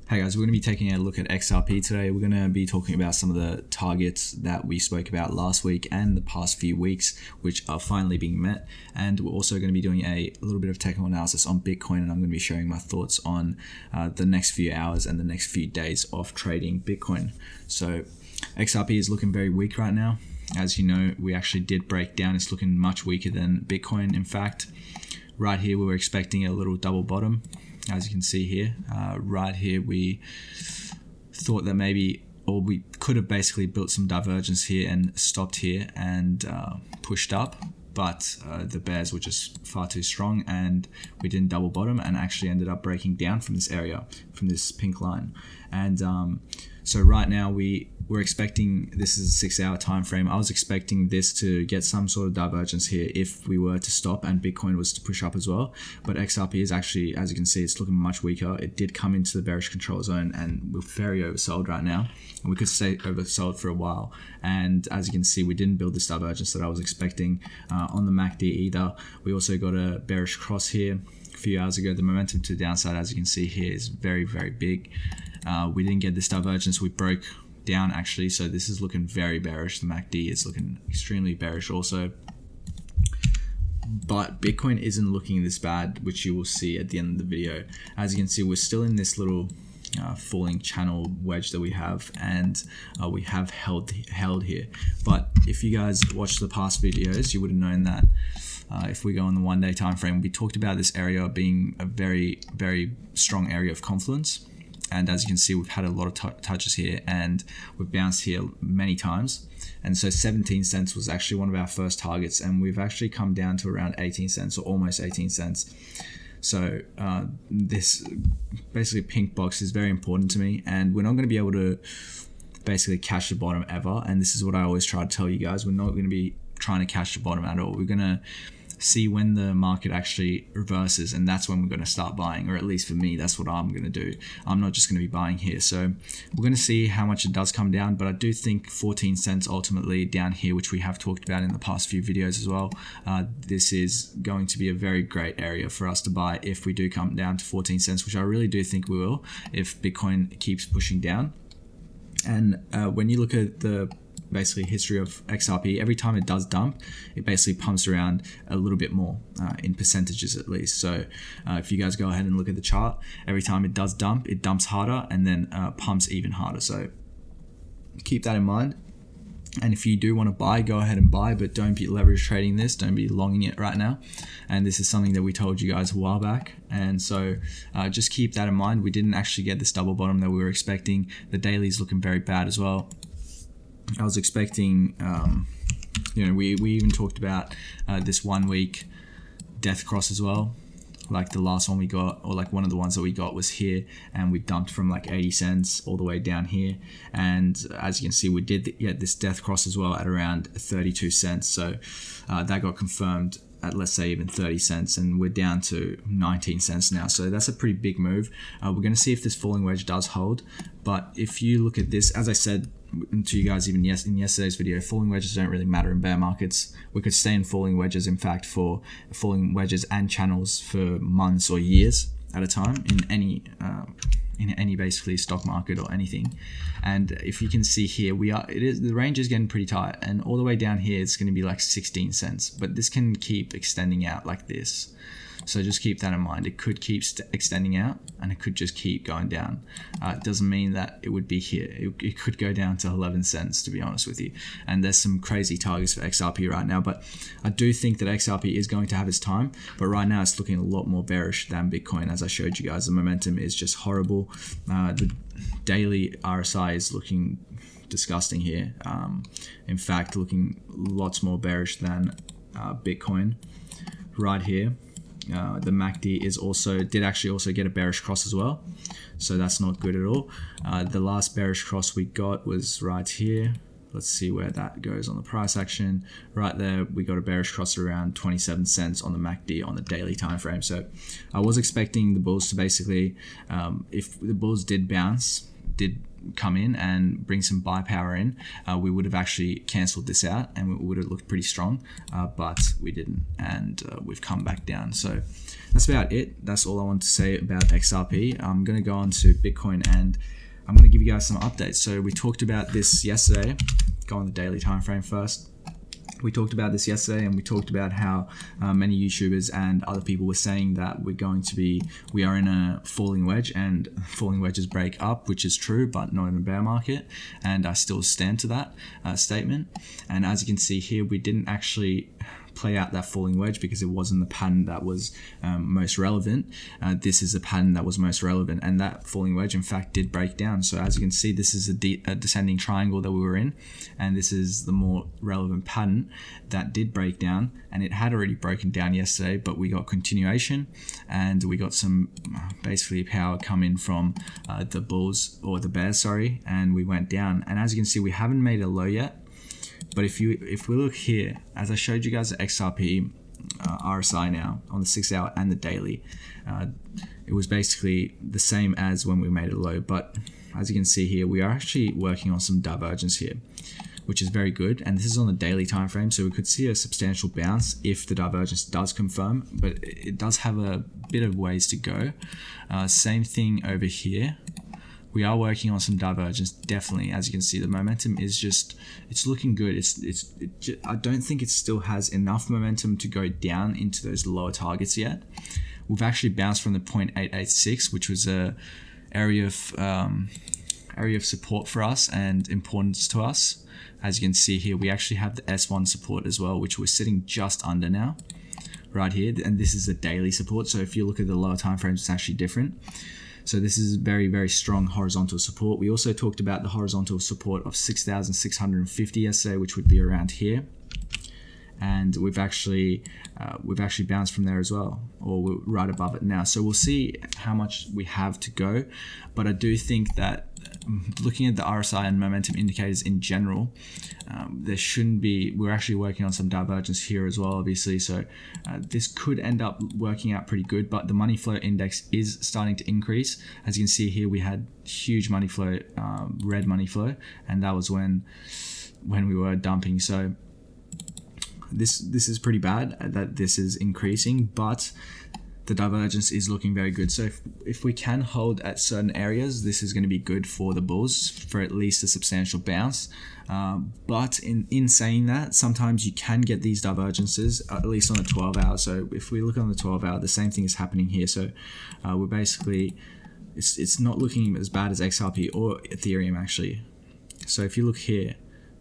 Hey guys, we're going to be taking a look at XRP today. We're going to be talking about some of the targets that we spoke about last week and the past few weeks, which are finally being met. And we're also going to be doing a little bit of technical analysis on Bitcoin, and I'm going to be sharing my thoughts on the next few hours and the next few days of trading Bitcoin. So XRP is looking very weak right now. As you know, we actually did break down. It's looking much weaker than Bitcoin. In fact, right here, we were expecting a little double bottom. As you can see here, right here, we thought that maybe, or we could have basically built some divergence here and stopped here and pushed up, but the bears were just far too strong and we didn't double bottom and actually ended up breaking down from this area, from this pink line. And so right now we're expecting, this is a 6-hour time frame. I was expecting this to get some sort of divergence here if we were to stop and Bitcoin was to push up as well. But XRP is actually, as you can see, it's looking much weaker. It did come into the bearish control zone and we're very oversold right now. And we could stay oversold for a while. And as you can see, we didn't build this divergence that I was expecting on the MACD either. We also got a bearish cross here a few hours ago. The momentum to the downside, as you can see here, is very, very big. We didn't get this divergence. We broke down actually, so this is looking very bearish. The MACD is looking extremely bearish also, but Bitcoin isn't looking this bad, which you will see at the end of the video. As you can see, we're still in this little falling channel wedge that we have, and we have held here. But if you guys watched the past videos, you would have known that if we go on the 1-day time frame, we talked about this area being a very, very strong area of confluence. And as you can see, we've had a lot of touches here and we've bounced here many times. And so 17 cents was actually one of our first targets, and we've actually come down to around 18 cents or almost 18 cents. So this basically pink box is very important to me, and we're not going to be able to basically catch the bottom ever. And this is what I always try to tell you guys. We're not going to be trying to catch the bottom at all. We're going to see when the market actually reverses, and that's when we're going to start buying, or at least for me, that's what I'm going to do. I'm not just going to be buying here. So we're going to see how much it does come down, but I do think 14 cents ultimately down here, which we have talked about in the past few videos as well. This is going to be a very great area for us to buy if we do come down to 14 cents, which I really do think we will if Bitcoin keeps pushing down. And when you look at the basically history of XRP, every time it does dump, it basically pumps around a little bit more in percentages at least. So if you guys go ahead and look at the chart, every time it does dump, it dumps harder and then pumps even harder. So keep that in mind. And if you do want to buy, go ahead and buy, but don't be leverage trading this. Don't be longing it right now. And this is something that we told you guys a while back. And so just keep that in mind. We didn't actually get this double bottom that we were expecting. The daily is looking very bad as well. I was expecting, we even talked about this 1 week death cross as well. Like the last one we got, or like one of the ones that we got was here, and we dumped from like 80 cents all the way down here. And as you can see, we did get this death cross as well at around 32 cents. So that got confirmed at, let's say, even 30 cents, and we're down to 19 cents now. So that's a pretty big move. We're going to see if this falling wedge does hold. But if you look at this, as I said to you guys even in yesterday's video, falling wedges don't really matter in bear markets. We could stay in falling wedges, in fact, for falling wedges and channels for months or years at a time in any basically stock market or anything. And if you can see here, the range is getting pretty tight, and all the way down here it's going to be like 16 cents, but this can keep extending out like this. So just keep that in mind. It could keep extending out, and it could just keep going down. It doesn't mean that it would be here. It could go down to 11 cents, to be honest with you. And there's some crazy targets for XRP right now, but I do think that XRP is going to have its time. But right now it's looking a lot more bearish than Bitcoin. As I showed you guys, the momentum is just horrible. The daily RSI is looking disgusting here. In fact, looking lots more bearish than Bitcoin right here. The MACD did actually also get a bearish cross as well, so that's not good at all. The last bearish cross we got was right here. Let's see where that goes on the price action. Right there, we got a bearish cross around 27 cents on the MACD on the daily time frame. So I was expecting the bulls to basically, if the bulls did bounce, did come in and bring some buy power in, we would have actually cancelled this out and it would have looked pretty strong, but we didn't, and we've come back down. So that's about it. That's all I want to say about XRP. I'm going to go on to Bitcoin and I'm going to give you guys some updates. So we talked about this yesterday. Go on the daily time frame first. We talked about this yesterday, and we talked about how many YouTubers and other people were saying that we are in a falling wedge, and falling wedges break up, which is true, but not in a bear market. And I still stand to that statement. And as you can see here, we didn't actually play out that falling wedge because it wasn't the pattern that was most relevant. This is the pattern that was most relevant, and that falling wedge in fact did break down. So as you can see, this is a descending triangle that we were in, and this is the more relevant pattern that did break down, and it had already broken down yesterday, but we got continuation and we got some basically power coming from the bulls, or the bears, sorry, and we went down. And as you can see, we haven't made a low yet. But if we look here, as I showed you guys the XRP RSI now on the 6 hour and the daily, it was basically the same as when we made a low. But as you can see here, we are actually working on some divergence here, which is very good. And this is on the daily time frame, so we could see a substantial bounce if the divergence does confirm, but it does have a bit of ways to go. Same thing over here. We are working on some divergence, definitely. As you can see, the momentum is it's looking good. I don't think it still has enough momentum to go down into those lower targets yet. We've actually bounced from the 0.886, which was a area of support for us and importance to us. As you can see here, we actually have the S1 support as well, which we're sitting just under now, right here. And this is the daily support. So if you look at the lower time frames, it's actually different. So this is very, very strong horizontal support. We also talked about the horizontal support of 6,650 yesterday, which would be around here. And we've actually bounced from there as well, or we're right above it now. So we'll see how much we have to go. But I do think that looking at the RSI and momentum indicators in general, there shouldn't be, we're actually working on some divergence here as well, obviously. So this could end up working out pretty good, but the money flow index is starting to increase. As you can see here, we had huge money flow, red money flow, and that was when we were dumping. So this is pretty bad that this is increasing, but the divergence is looking very good. So if we can hold at certain areas, this is going to be good for the bulls for at least a substantial bounce. But in saying that, sometimes you can get these divergences, at least on the 12 hour. So if we look on the 12 hour, the same thing is happening here. So we're basically, it's not looking as bad as XRP or Ethereum actually. So if you look here,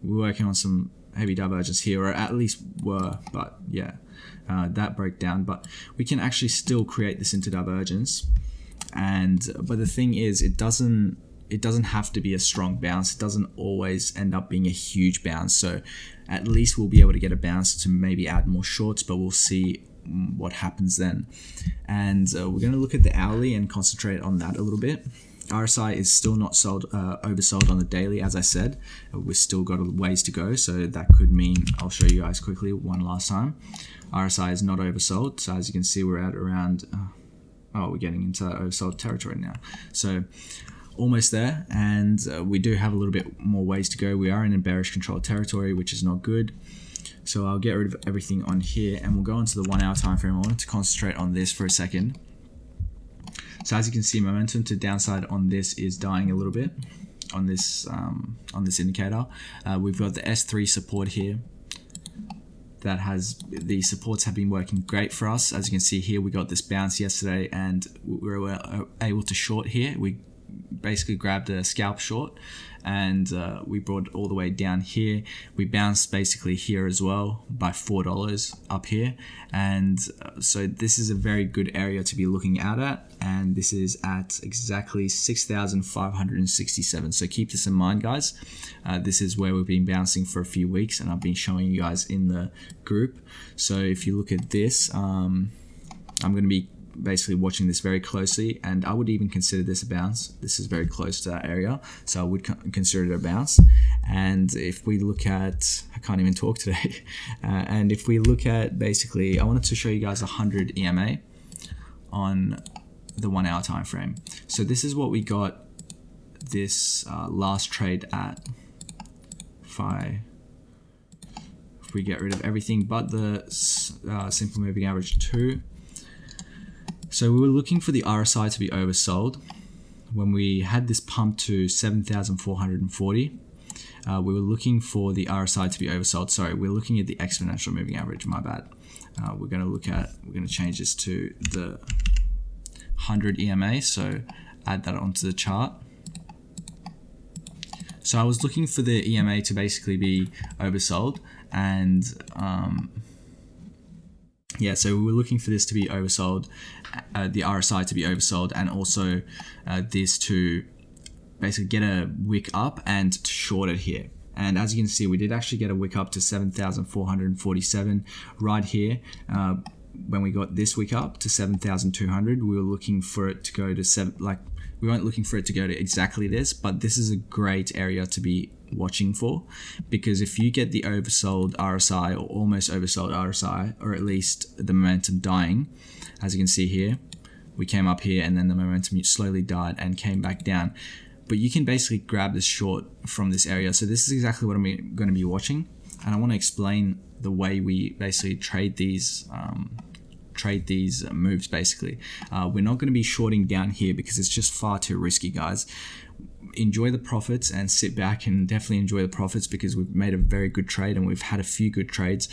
we're working on some heavy divergence here, or at least were, but yeah, that broke down. But we can actually still create this into divergence, but the thing is, it doesn't have to be a strong bounce. It doesn't always end up being a huge bounce. So at least we'll be able to get a bounce to maybe add more shorts, but we'll see what happens then. And we're going to look at the hourly and concentrate on that a little bit. RSI is still not oversold on the daily, as I said. We've still got a ways to go, so that could mean, I'll show you guys quickly one last time. RSI is not oversold, so as you can see, we're at around, we're getting into that oversold territory now. So almost there, and we do have a little bit more ways to go. We are in a bearish control territory, which is not good. So I'll get rid of everything on here, and we'll go into the 1 hour time frame. I wanted to concentrate on this for a second. So as you can see, momentum to downside on this is dying a little bit on this indicator. We've got the S3 support here. The supports have been working great for us. As you can see here, we got this bounce yesterday, and we were able to short here. We basically grabbed a scalp short, and we brought it all the way down here. We bounced basically here as well by $4 up here, and so this is a very good area to be looking out at, and this is at exactly 6,567. So keep this in mind, guys. This is where we've been bouncing for a few weeks, and I've been showing you guys in the group. So if you look at this, I'm going to be basically watching this very closely, and I would even consider this a bounce. This is very close to that area, so I would consider it a bounce. And if we look at, I can't even talk today, and if we look at, basically, I wanted to show you guys 100 EMA on the 1 hour time frame. So this is what we got this last trade at, if we get rid of everything but the simple moving average 2. So we were looking for the RSI to be oversold. When we had this pump to 7,440, we were looking for the RSI to be oversold. Sorry, we're looking at the exponential moving average, my bad. We're going to change this to the 100 EMA, so add that onto the chart. So I was looking for the EMA to basically be oversold, and yeah, so we were looking for this to be oversold, the RSI to be oversold, and also this to basically get a wick up and to short it here. And as you can see, we did actually get a wick up to 7,447 right here. When we got this wick up to 7,200, we were looking for it to go to we weren't looking for it to go to exactly this, but this is a great area to be watching for, because if you get the oversold RSI or almost oversold RSI, or at least the momentum dying, as you can see here, we came up here and then the momentum slowly died and came back down. But you can basically grab this short from this area. So this is exactly what I'm going to be watching, and I want to explain the way we basically trade these moves. Basically, we're not going to be shorting down here because it's just far too risky, guys. Enjoy the profits and sit back and definitely enjoy the profits, because we've made a very good trade and we've had a few good trades.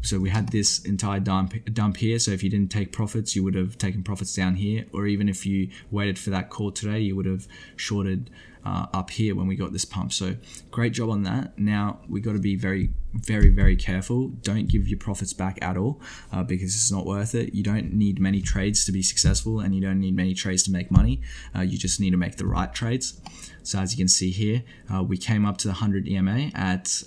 So we had this entire dump here. So if you didn't take profits, you would have taken profits down here, or even if you waited for that call today, you would have shorted up here when we got this pump. So great job on that. Now we got to be very, very, very careful. Don't give your profits back at all, because it's not worth it. You don't need many trades to be successful, and you don't need many trades to make money. You just need to make the right trades. So as you can see here, we came up to the 100 EMA at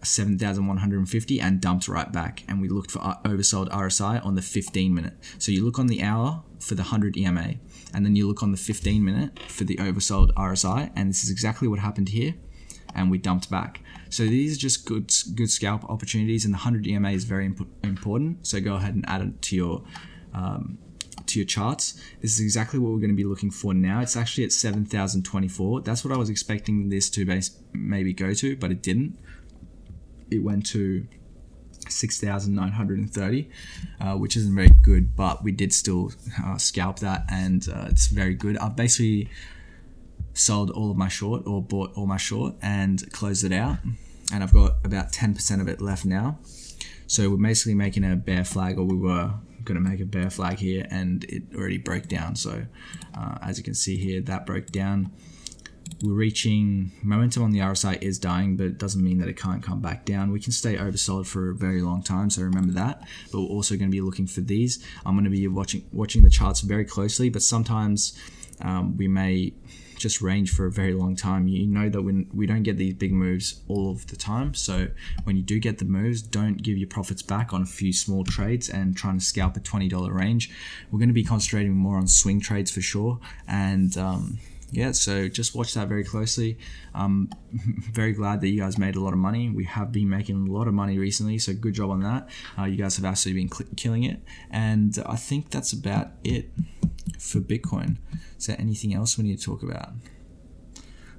7,150 and dumped right back, and we looked for oversold RSI on the 15 minute. So you look on the hour for the 100 EMA, and then you look on the 15 minute for the oversold RSI, and this is exactly what happened here, and we dumped back. So these are just good scalp opportunities, and the 100 EMA is very important. So go ahead and add it to your charts. This is exactly what we're going to be looking for now. It's actually at 7,024. That's what I was expecting this to maybe go to, but it didn't. It went to 6,930, which isn't very good, but we did still scalp that, and it's very good. I've basically sold all of my short, or bought all my short and closed it out, and I've got about 10% of it left now. So we're basically making a bear flag, or we were going to make a bear flag here, and it already broke down. So as you can see here, that broke down. We're reaching momentum on the RSI is dying, but it doesn't mean that it can't come back down. We can stay oversold for a very long time, so remember that. But we're also going to be looking for these. I'm going to be watching the charts very closely, but sometimes we may just range for a very long time. You know that when we don't get these big moves all of the time, so when you do get the moves, don't give your profits back on a few small trades and trying to scalp a $20 range. We're going to be concentrating more on swing trades for sure, and yeah, so just watch that very closely. I'm very glad that you guys made a lot of money. We have been making a lot of money recently, so good job on that. You guys have absolutely been killing it, and I think that's about it for Bitcoin. Is there anything else we need to talk about?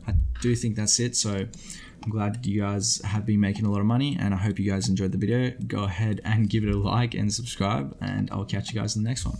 I do think that's it. So I'm glad you guys have been making a lot of money, and I hope you guys enjoyed the video. Go ahead and give it a like and subscribe, and I'll catch you guys in the next one.